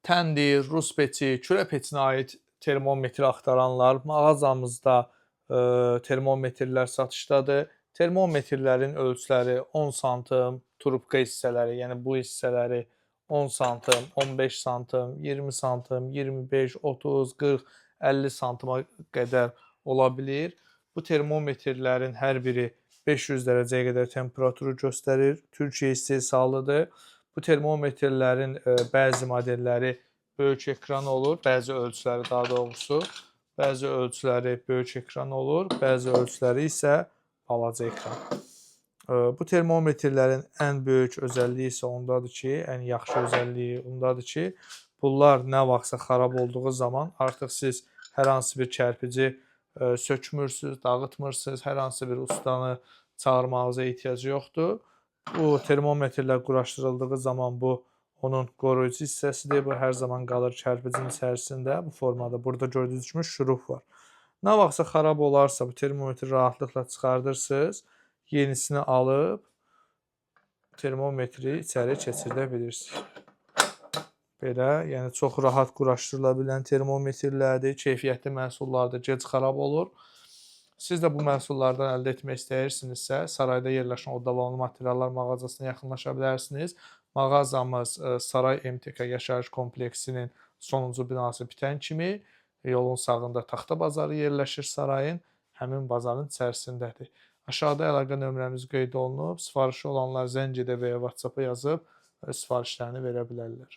təndir, rus peçi, kürə peçinə aid termometr axtaranlar mağazamızda termometrlər satışdadır. Termometrlərin ölçüləri 10 sm, trubka hissələri, yəni bu hissələri 10 sm, 15 sm, 20 sm, 25, 30, 40, 50 sm-a qədər ola bilir. Bu termometrlərin hər biri 500 dərəcəyə qədər temperaturu göstərir. Türkiyə istehsalıdır. Bu termometrlərin bəzi modelləri böyük ekran olur, bəzi ölçüləri daha doğrusu, bəzi ölçüləri böyük ekran olur, bəzi ölçüləri isə balaca ekran. Bu termometrlərin ən böyük özəlliyi isə ondadır ki, ən yaxşı özəlliyi ondadır ki, bunlar nə vaxtsa xarab olduğu zaman artıq siz hər hansı bir kərpici sökmürsünüz, dağıtmırsınız, hər hansı bir ustanı çağırmağınıza ehtiyac yoxdur. Bu termometrlər quraşdırıldığı zaman bu onun qoruyucu hissəsidir. Bu hər zaman qalır kərpicin içərisində bu formada. Burada gördüyünüz kimi şuruf var. Nə vaxtsa xarab olarsa bu termometri rahatlıqla çıxardırsınız. Yenisini alıb termometri içəri keçirdə bilirsiniz. Belə, yəni çox rahat quraşdırıla bilən termometrlərdir. Keyfiyyətli məhsullardır, gec xarab olur. Siz də bu məhsullardan əldə etmək istəyirsinizsə, sarayda yerləşən Odalanlı Materiallar mağazasına yaxınlaşa bilərsiniz. Mağazamız Saray MTK yaşayış kompleksinin sonuncu binası bitən kimi yolun sağında Taxta bazarı yerləşir sarayın, həmin bazarın içərisindədir. Aşağıda əlaqə nömrəmiz qeyd olunub, sifarişi olanlar zəng edə və ya WhatsApp-a yazıb sifarişlərini verə bilərlər.